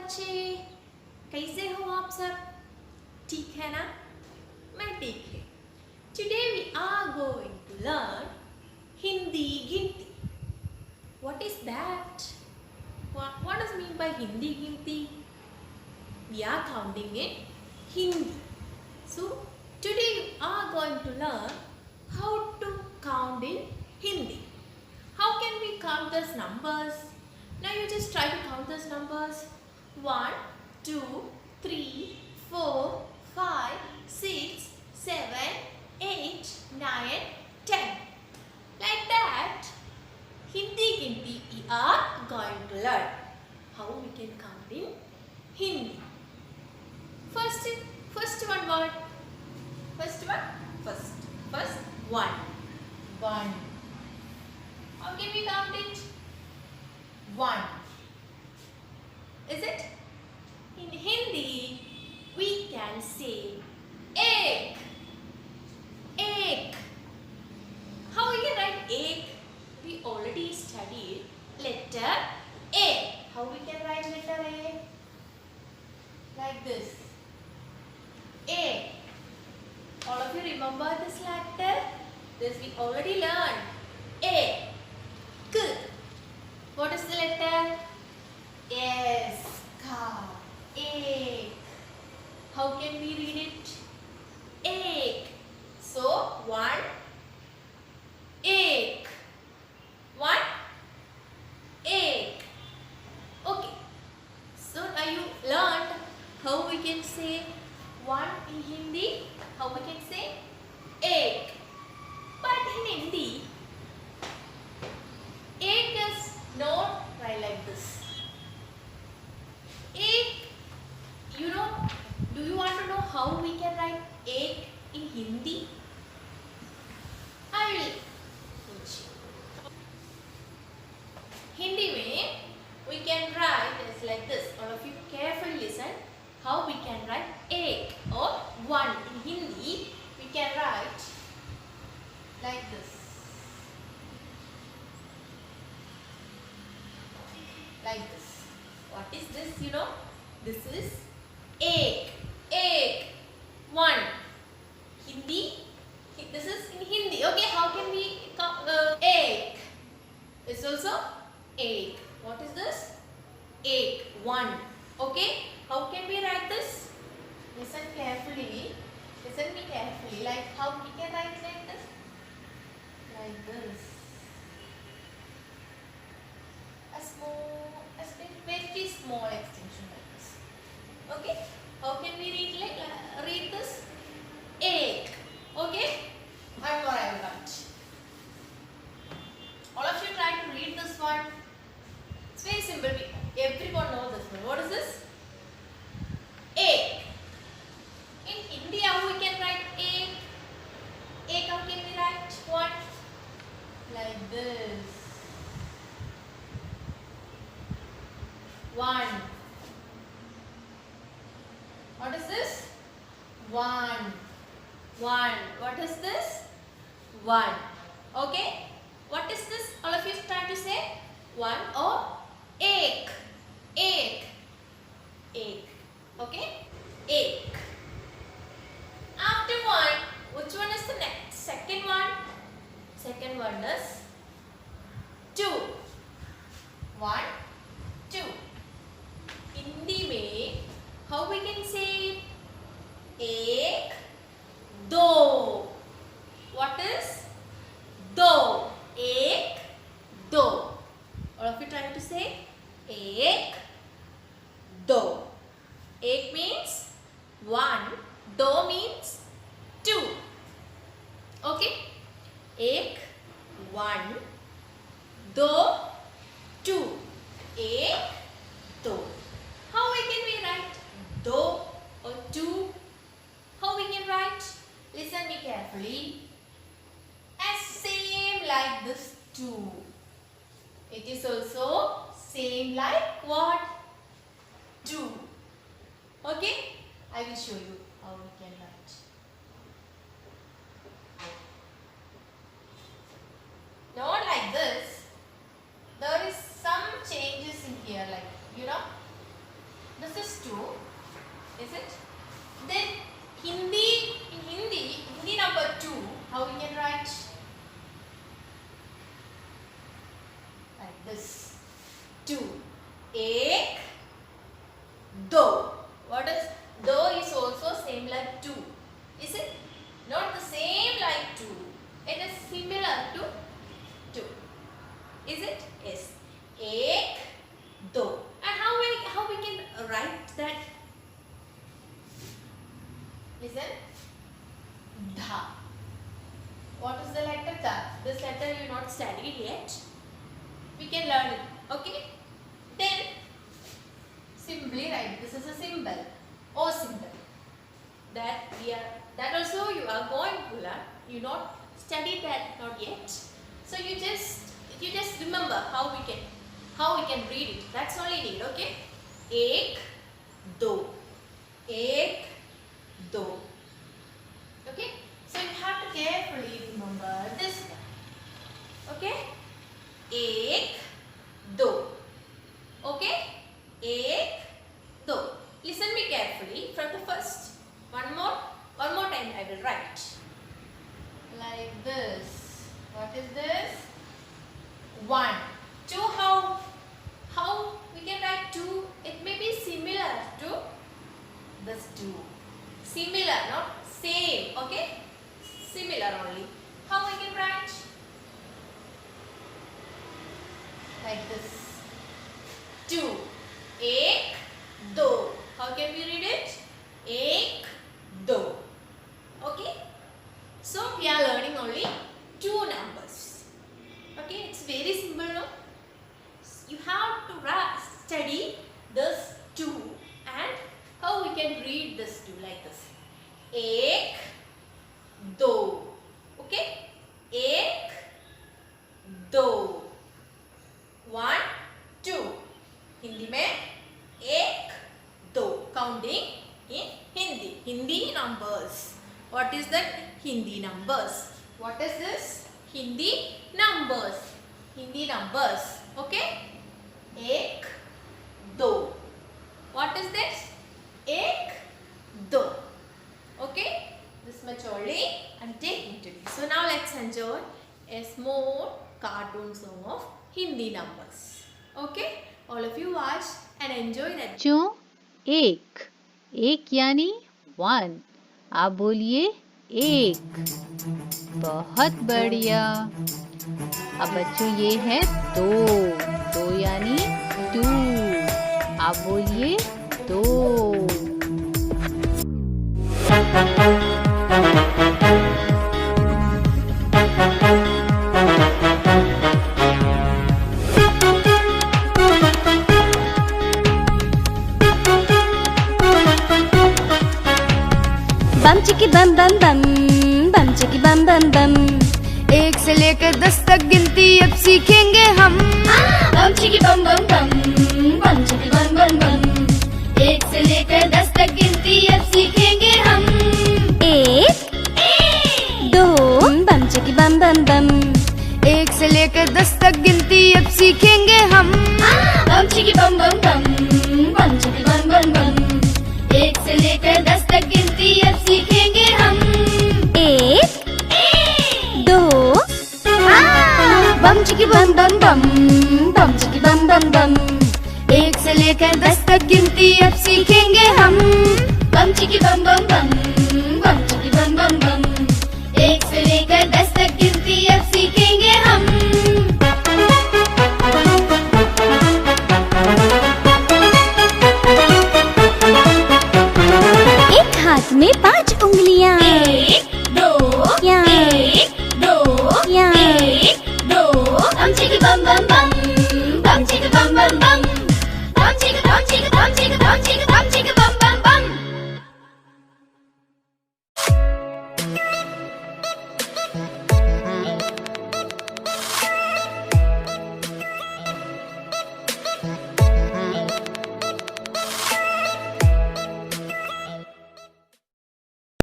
बच्चे, कैसे हो आप सब? ठीक है ना? मैं ठीक है। Today we are going to learn Hindi गिनती. What is that? What does mean by Hindi गिनती? We are counting in Hindi. So today we are going to learn how to count in Hindi. How can we count those numbers? Now you just try to count those numbers. 1, 2, 3, 4, 5, 6, 7, 8, 9, 10. Like that, Hindi गिनती we are going to learn. How we can count in Hindi. First one word. First one. 1. How can we count it? 1. Is it? In Hindi, we can say ek. Ek. How we can write ek? We already studied letter A. How we can write letter A? Like this. A. All of you remember this letter? This we already learned. A. K. What is the letter? Yes. Ka. Ek. How can we read it? Ek. So, 1. Ek. 1. Ek. Okay. So, now you learned how we can say 1 in Hindi. How we can say ek. But in Hindi, ek is not write like this. Ek, do you want to know how we can write ek in Hindi? I will teach you. Hindi में we can write as like this. All of you carefully listen how we can write ek or 1 in Hindi. We can write like this. Like this. What is this? This is ek. Ek. 1. Hindi. This is in Hindi. Okay, how can we count ek? It's also ek. What is this? Ek. 1. Okay, how can we write this? Listen carefully. Listen me carefully. Like how we can write like this? Like this. Very small extension like this. Okay? How can we read this? Ek. Okay? One more I will write. All of you try to read this one. It's very simple. Everyone knows this one. What is this? Ek. In Hindi, how we can write ek? Ek, how can we write? What? Like this. 1. What is this? 1. 1. What is this? 1. Okay? What is this? All of you try to say 1 or ek. Ek. Ek. Okay? Ek. After 1, which one is the next? Second one? Second one is 2. 1, 2. Hindi में how we can say एक, दो. What is दो? एक, दो. All of you try to say एक, दो. एक means 1. दो means 2. Okay? एक, 1. दो, 2. एक, दो. How can we write do or 2? How we can write? Listen me carefully. As same like this 2. It is also same like what? 2. Okay? I will show you how we can write. Not like this. There is some changes in here, like the Is it? Not the same like 2. It is similar to 2. Is it? Yes. Ek, do. And how we can write that? Listen. Dha. What is the letter dha? This letter you not studied yet. We can learn it. Okay. Then simply write. This is a symbol. O symbol. That also you are going to learn. You not studied that not yet. So you just remember how we can read it. That's all you need. Okay. Ek, do. Ek, do. Okay. So you have to carefully remember this one. Okay. Ek, do. Okay. Ek, do. Listen me carefully from the first. One more time I will write. Like this. What is this? 1. 2. How we can write 2? It may be similar to this 2. Similar, not same. Okay? Similar only. How we can write? Like this. 2. Ek, do. How can we read it? Ek, do. Okay? So we are learning only 2 numbers. Okay? It's very simple, no? You have to study this 2 and how we can read this 2 like this. Ek, do. Okay? Ek, do. 1, 2. Hindi mein ek, do. Counting in Hindi. Hindi numbers. What is that? Hindi numbers. What is this? Hindi numbers. Hindi numbers. Okay? Ek, do. What is this? Ek, do. Okay? This much only I'm taking to you. So now let's enjoy a small cartoon song of Hindi numbers. Okay? All of you watch and enjoy that. बच्चों एक यानी 1। आप बोलिए एक। बहुत बढ़िया। अब बच्चों ये है 2 यानी 2। आप बोलिए 2। बम चिकी बम बम बम, बम चिकी बम बम बम। 1 से लेकर 10 तक गिनती अब सीखेंगे हम। बम चिकी बम बम बम, बम चिकी बम बम बम। 1 से लेकर 10 तक गिनती अब सीखेंगे हम। 1 2 बम चिकी बम बम बम। 1 से लेकर 10 तक गिनती अब सीखेंगे हम। बम चिकी बम बम बम, बम चिकी बम बम बम। 1 से लेकर 10 तक गिनती अब सीखेंगे हम। 1 2 बम चिकी बम बम बम, बम चिकी बम बम बम। 1 से लेकर 10 तक गिनती अब सीखेंगे हम। बम चिकी बम बम बम, बम चिकी बम बम बम। 1 से लेकर 10 तक गिनती अब सीखेंगे हम। हाथ में 5 उंगलियां। 1 2 1 2 1 2। बम चिकी बम बम बम, बम चिकी बम बम बम। बम चिकी बम चिकी बम चिकी बम चिकी